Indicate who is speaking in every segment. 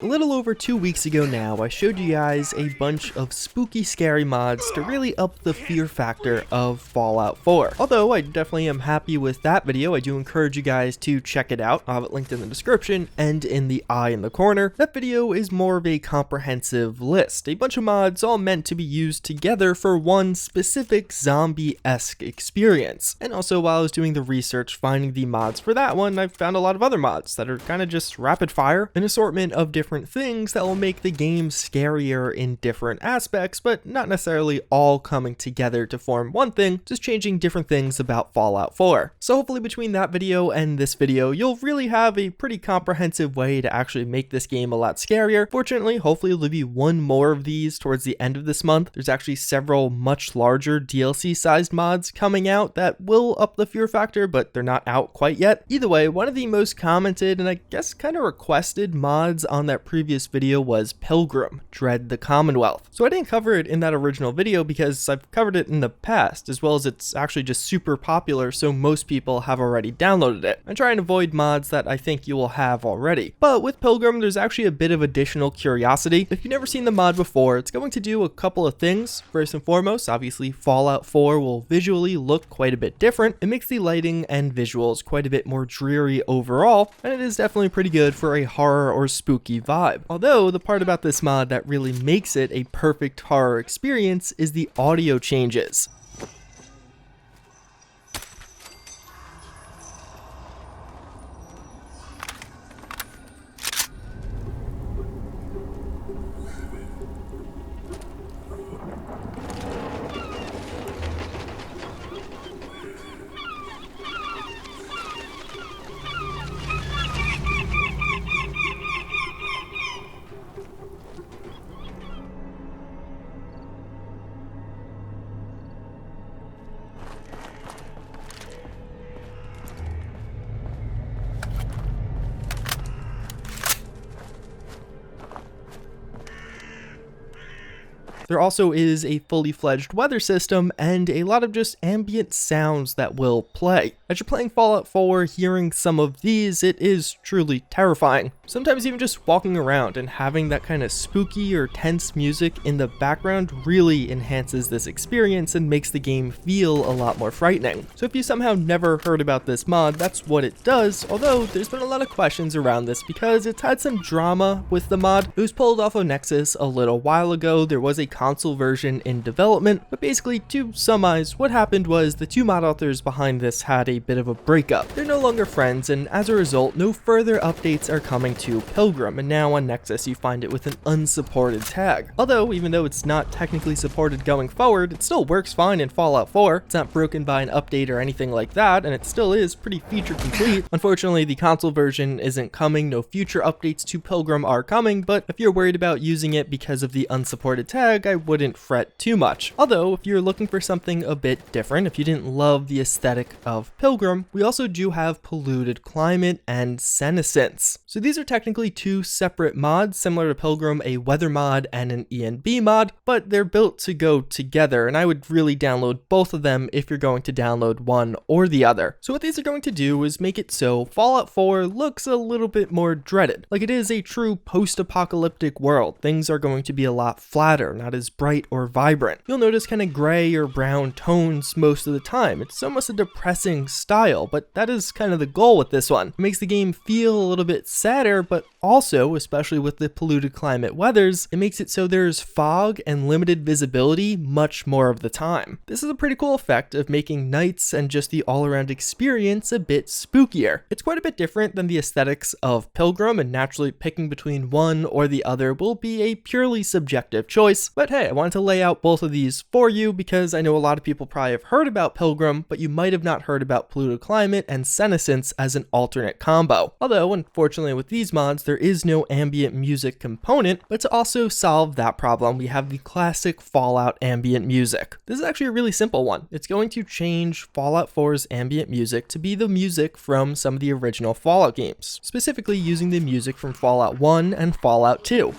Speaker 1: A little over 2 weeks ago now, I showed you guys a bunch of spooky scary mods to really up the fear factor of Fallout 4. Although I definitely am happy with that video, I do encourage you guys to check it out. I'll have it linked in the description and in the eye in the corner. That video is more of a comprehensive list, a bunch of mods all meant to be used together for one specific zombie-esque experience. And also while I was doing the research finding the mods for that one, I found a lot of other mods that are kind of just rapid fire, an assortment of different things that will make the game scarier in different aspects, but not necessarily all coming together to form one thing, just changing different things about Fallout 4. So hopefully between that video and this video, you'll really have a pretty comprehensive way to actually make this game a lot scarier. Fortunately, hopefully there'll be one more of these towards the end of this month. There's actually several much larger DLC sized mods coming out that will up the fear factor, but they're not out quite yet. Either way, one of the most commented and I guess kind of requested mods on that previous video was PILGRIM, Dread the Commonwealth. So I didn't cover it in that original video because I've covered it in the past, as well as it's actually just super popular, so most people have already downloaded it. I try and avoid mods that I think you will have already. But with PILGRIM, there's actually a bit of additional curiosity. If you've never seen the mod before, it's going to do a couple of things. First and foremost, obviously Fallout 4 will visually look quite a bit different. It makes the lighting and visuals quite a bit more dreary overall, and it is definitely pretty good for a horror or spooky vibe. Although the part about this mod that really makes it a perfect horror experience is the audio changes. There also is a fully fledged weather system and a lot of just ambient sounds that will play. As you're playing Fallout 4, hearing some of these, it is truly terrifying. Sometimes even just walking around and having that kind of spooky or tense music in the background really enhances this experience and makes the game feel a lot more frightening. So if you somehow never heard about this mod, that's what it does, although there's been a lot of questions around this because it's had some drama with the mod. It was pulled off of Nexus a little while ago. There was a console version in development, but basically to summarize, what happened was the two mod authors behind this had a bit of a breakup. They're no longer friends, and as a result, no further updates are coming to PILGRIM, and now on Nexus you find it with an unsupported tag. Although, even though it's not technically supported going forward, it still works fine in Fallout 4. It's not broken by an update or anything like that, and it still is pretty feature complete. Unfortunately, the console version isn't coming, no future updates to PILGRIM are coming, but if you're worried about using it because of the unsupported tag, I wouldn't fret too much. Although, if you're looking for something a bit different, if you didn't love the aesthetic of PILGRIM, we also do have Polluted Climate and Senescence. So these are technically two separate mods, similar to PILGRIM, a weather mod and an ENB mod, but they're built to go together, and I would really download both of them if you're going to download one or the other. So what these are going to do is make it so Fallout 4 looks a little bit more dreaded. Like it is a true post-apocalyptic world. Things are going to be a lot flatter, not as bright or vibrant. You'll notice kind of gray or brown tones most of the time. It's almost a depressing style, but that is kind of the goal with this one. It makes the game feel a little bit sadder, but also, especially with the polluted climate weathers, it makes it so there's fog and limited visibility much more of the time. This is a pretty cool effect of making nights and just the all-around experience a bit spookier. It's quite a bit different than the aesthetics of PILGRIM, and naturally picking between one or the other will be a purely subjective choice, but hey, I wanted to lay out both of these for you because I know a lot of people probably have heard about PILGRIM, but you might have not heard about Polluted Climate and Senescence as an alternate combo. Although, unfortunately with these mods, there is no ambient music component, but to also solve that problem, we have the classic Fallout ambient music. This is actually a really simple one. It's going to change Fallout 4's ambient music to be the music from some of the original Fallout games, specifically using the music from Fallout 1 and Fallout 2.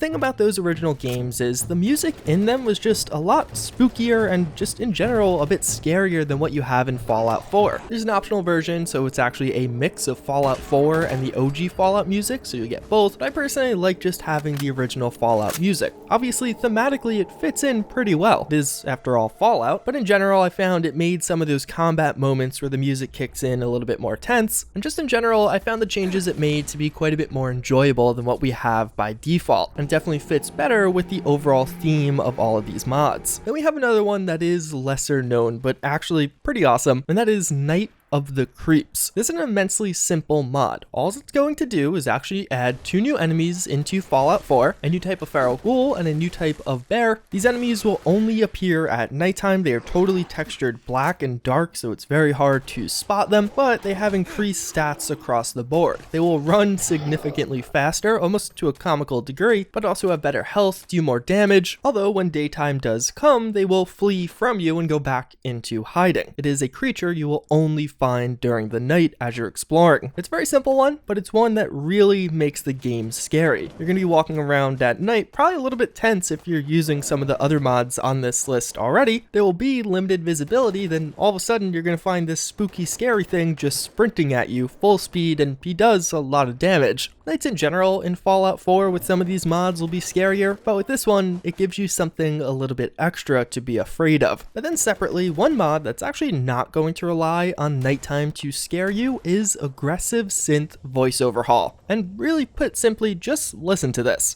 Speaker 1: thing about those original games is the music in them was just a lot spookier and just in general a bit scarier than what you have in Fallout 4. There's an optional version, so it's actually a mix of Fallout 4 and the OG Fallout music, so you get both, but I personally like just having the original Fallout music. Obviously, thematically it fits in pretty well. It is, after all, Fallout, but in general I found it made some of those combat moments where the music kicks in a little bit more tense, and just in general I found the changes it made to be quite a bit more enjoyable than what we have by default, and definitely fits better with the overall theme of all of these mods. Then we have another one that is lesser known, but actually pretty awesome, and that is Night of the Creeps. This is an immensely simple mod. All it's going to do is actually add 2 new enemies into Fallout 4, a new type of FeralGhoul and a new type of bear. These enemies will only appear at nighttime. They are totally textured black and dark, so it's very hard to spot them, but they have increased stats across the board. They will run significantly faster, almost to a comical degree, but also have better health, do more damage, although when daytime does come, they will flee from you and go back into hiding. It is a creature you will only find during the night as you're exploring. It's a very simple one, but it's one that really makes the game scary. You're going to be walking around at night, probably a little bit tense if you're using some of the other mods on this list already. There will be limited visibility, then all of a sudden you're going to find this spooky, scary thing just sprinting at you full speed, and he does a lot of damage. Nights in general in Fallout 4 with some of these mods will be scarier, but with this one, it gives you something a little bit extra to be afraid of. But then separately, one mod that's actually not going to rely on nighttime to scare you is aggressive synth voice overhaul. And really put simply, just listen to this.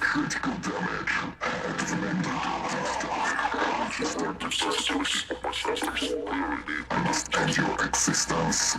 Speaker 2: Critical damage I must end your existence.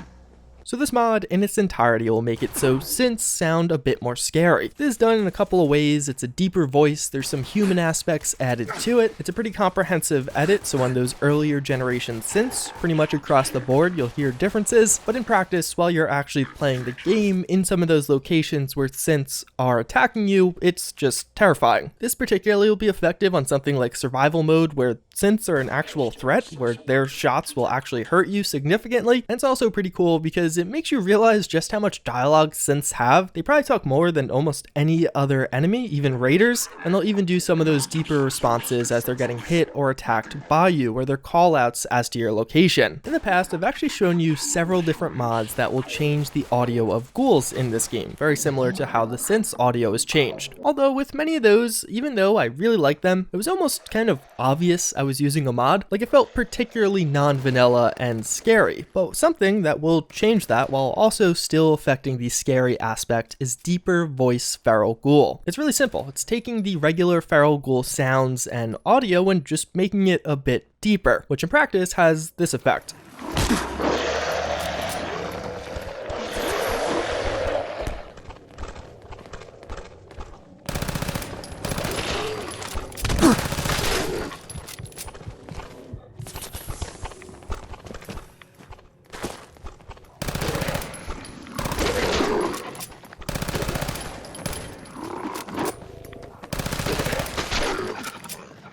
Speaker 1: So this mod in its entirety will make it so synths sound a bit more scary. This is done in a couple of ways. It's a deeper voice, there's some human aspects added to it. It's a pretty comprehensive edit, so on those earlier generation synths, pretty much across the board you'll hear differences, but in practice while you're actually playing the game in some of those locations where synths are attacking you, it's just terrifying. This particularly will be effective on something like survival mode where synths are an actual threat, where their shots will actually hurt you significantly, and it's also pretty cool because it makes you realize just how much dialogue synths have. They probably talk more than almost any other enemy, even raiders, and they'll even do some of those deeper responses as they're getting hit or attacked by you, or their callouts as to your location. In the past, I've actually shown you several different mods that will change the audio of ghouls in this game, very similar to how the synths audio is changed. Although with many of those, even though I really like them, it was almost kind of obvious I was using a mod. Like, it felt particularly non-vanilla and scary, but something that will change that while also still affecting the scary aspect is deeper voice FeralGhoul. It's really simple. It's taking the regular FeralGhoul sounds and audio and just making it a bit deeper, which in practice has this effect.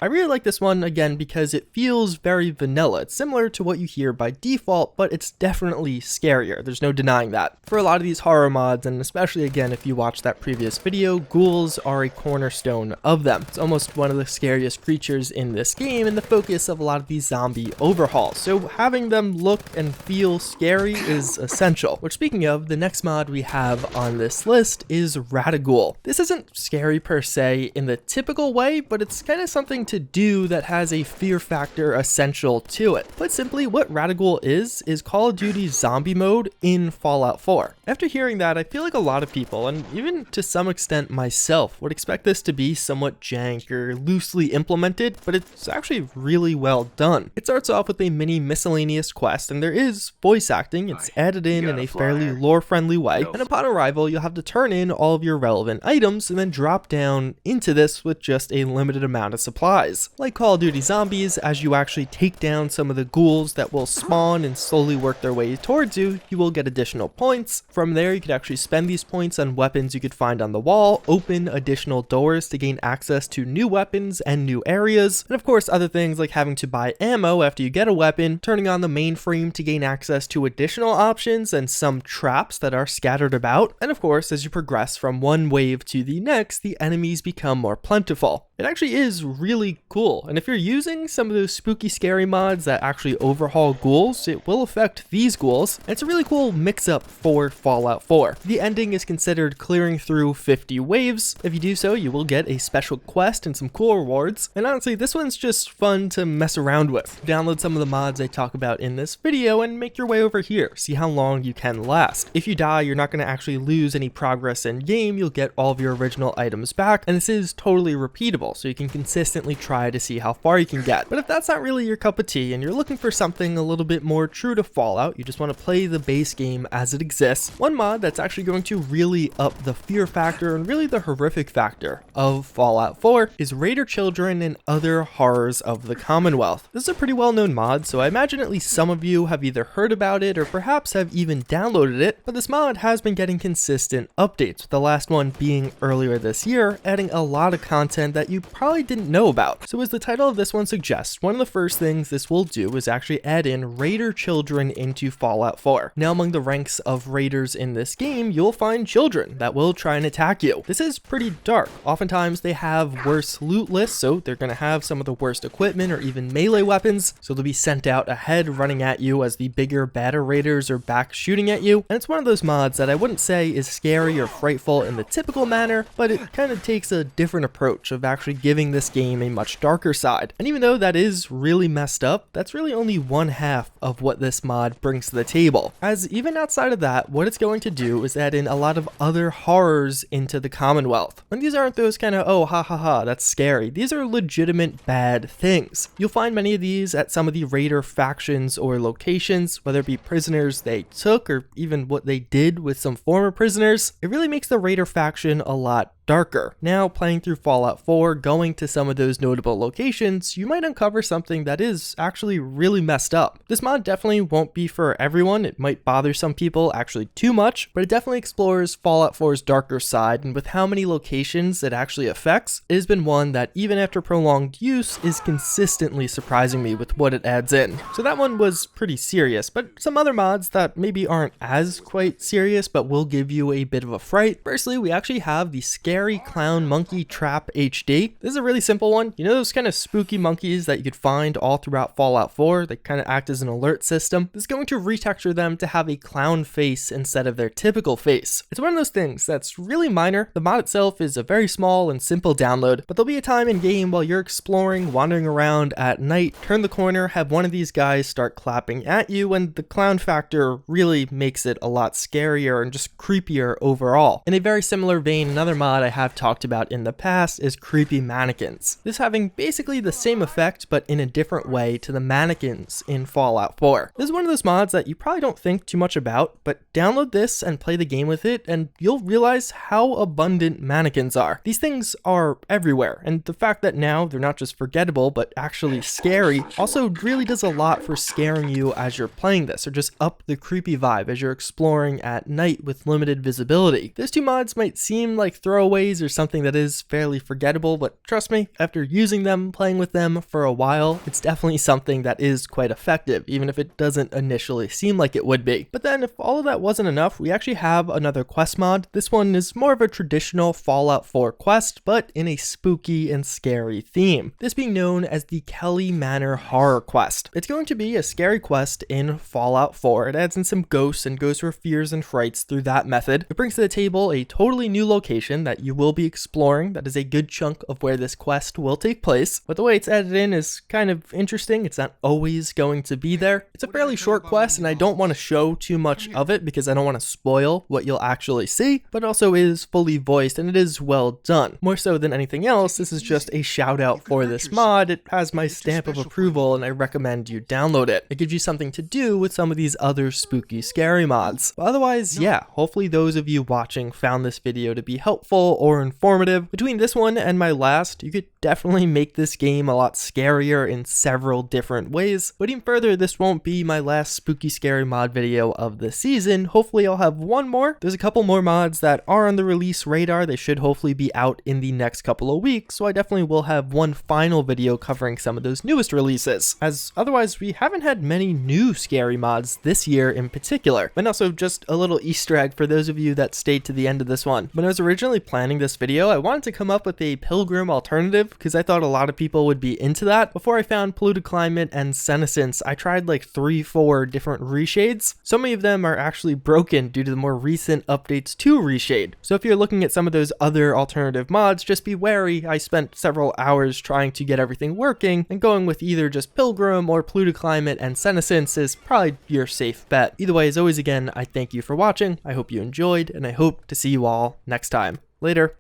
Speaker 1: I really like this one, again, because it feels very vanilla. It's similar to what you hear by default, but it's definitely scarier. There's no denying that. For a lot of these horror mods, and especially again if you watched that previous video, ghouls are a cornerstone of them. It's almost one of the scariest creatures in this game and the focus of a lot of these zombie overhauls. So having them look and feel scary is essential. Which, speaking of, the next mod we have on this list is RadiGhoul. This isn't scary per se in the typical way, but it's kind of something to do that has a fear factor essential to it. Put simply, what RadiGhoul is Call of Duty zombie mode in Fallout 4. After hearing that, I feel like a lot of people, and even to some extent myself, would expect this to be somewhat jank or loosely implemented, but it's actually really well done. It starts off with a mini miscellaneous quest, and there is voice acting. It's added in a fairly lore-friendly way, and upon arrival, you'll have to turn in all of your relevant items and then drop down into this with just a limited amount of supplies. surprise. Like Call of Duty Zombies, as you actually take down some of the ghouls that will spawn and slowly work their way towards you, you will get additional points. From there, you could actually spend these points on weapons you could find on the wall, open additional doors to gain access to new weapons and new areas, and of course other things like having to buy ammo after you get a weapon, turning on the mainframe to gain access to additional options and some traps that are scattered about, and of course as you progress from one wave to the next, the enemies become more plentiful. It actually is really cool, and if you're using some of those spooky scary mods that actually overhaul ghouls, it will affect these ghouls, and it's a really cool mix-up for Fallout 4. The ending is considered clearing through 50 waves. If you do so, you will get a special quest and some cool rewards, and honestly this one's just fun to mess around with. Download some of the mods I talk about in this video and make your way over here, see how long you can last. If you die, you're not going to actually lose any progress in game, you'll get all of your original items back, and this is totally repeatable, so you can consistently try to see how far you can get. But if that's not really your cup of tea and you're looking for something a little bit more true to Fallout, you just want to play the base game as it exists, one mod that's actually going to really up the fear factor and really the horrific factor of Fallout 4 is Raider Children and Other Horrors of the Commonwealth. This is a pretty well-known mod, so I imagine at least some of you have either heard about it or perhaps have even downloaded it, but this mod has been getting consistent updates, with the last one being earlier this year, adding a lot of content that you probably didn't know about. So as the title of this one suggests, one of the first things this will do is actually add in Raider Children into Fallout 4. Now among the ranks of raiders in this game, you'll find children that will try and attack you. This is pretty dark. Oftentimes they have worse loot lists, so they're going to have some of the worst equipment or even melee weapons, so they'll be sent out ahead running at you as the bigger, badder raiders are back shooting at you. And it's one of those mods that I wouldn't say is scary or frightful in the typical manner, but it kind of takes a different approach of actually giving this game a much darker side. And even though that is really messed up, that's really only one half of what this mod brings to the table. As even outside of that, what it's going to do is add in a lot of other horrors into the Commonwealth. And these aren't those kind of, oh, ha ha ha, that's scary. These are legitimate bad things. You'll find many of these at some of the raider factions or locations, whether it be prisoners they took or even what they did with some former prisoners. It really makes the raider faction a lot darker. Now, playing through Fallout 4, going to some of those notable locations, you might uncover something that is actually really messed up. This mod definitely won't be for everyone. It might bother some people actually too much, but it definitely explores Fallout 4's darker side, and with how many locations it actually affects, it has been one that even after prolonged use is consistently surprising me with what it adds in. So that one was pretty serious, but some other mods that maybe aren't as quite serious but will give you a bit of a fright. Firstly, we actually have the Scary Clown Monkey Trap HD. This is a really simple one. You know those kind of spooky monkeys that you could find all throughout Fallout 4? They kind of act as an alert system. This is going to retexture them to have a clown face instead of their typical face. It's one of those things that's really minor. The mod itself is a very small and simple download, but there'll be a time in game while you're exploring, wandering around at night, turn the corner, have one of these guys start clapping at you, and the clown factor really makes it a lot scarier and just creepier overall. In a very similar vein, another mod I have talked about in the past is Creepy Mannequins. This having basically the same effect but in a different way to the mannequins in Fallout 4. This is one of those mods that you probably don't think too much about, but download this and play the game with it and you'll realize how abundant mannequins are. These things are everywhere, and the fact that now they're not just forgettable but actually scary also really does a lot for scaring you as you're playing this, or just up the creepy vibe as you're exploring at night with limited visibility. Those two mods might seem like throwaways or something that is fairly forgettable, but trust me, after using them, playing with them for a while, it's definitely something that is quite effective, even if it doesn't initially seem like it would be. But then if all of that wasn't enough, we actually have another quest mod. This one is more of a traditional Fallout 4 quest, but in a spooky and scary theme. This being known as the Kelly Manor Horror Quest. It's going to be a scary quest in Fallout 4. It adds in some ghosts and goes for fears and frights through that method. It brings to the table a totally new location that you will be exploring. That is a good chunk of where this quest will take place, but the way it's added in is kind of interesting. It's not always going to be there. It's a fairly short quest, and I don't want to show too much of it because I don't want to spoil what you'll actually see, but also is fully voiced and it is well done. More so than anything else, this is just a shout out for this mod. It has my stamp of approval and I recommend you download it. It gives you something to do with some of these other spooky scary mods. But otherwise, yeah, hopefully those of you watching found this video to be helpful or informative. Between this one and my last, you could definitely make this game a lot scarier in several different ways. But even further, this won't be my last spooky scary mod video of the season. Hopefully I'll have one more. There's a couple more mods that are on the release radar. They should hopefully be out in the next couple of weeks, so I definitely will have one final video covering some of those newest releases, as otherwise we haven't had many new scary mods this year in particular. And also just a little Easter egg for those of you that stayed to the end of this one. When I was originally planning this video, I wanted to come up with a PILGRIM alternative because I thought a lot of people would be into that. Before I found Polluted Climate and Senescence, I tried like 3-4 different reshades. So many of them are actually broken due to the more recent updates to reshade. So if you're looking at some of those other alternative mods, just be wary. I spent several hours trying to get everything working, and going with either just PILGRIM or Polluted Climate and Senescence is probably your safe bet. Either way, as always, again, I thank you for watching. I hope you enjoyed, and I hope to see you all next time. Later.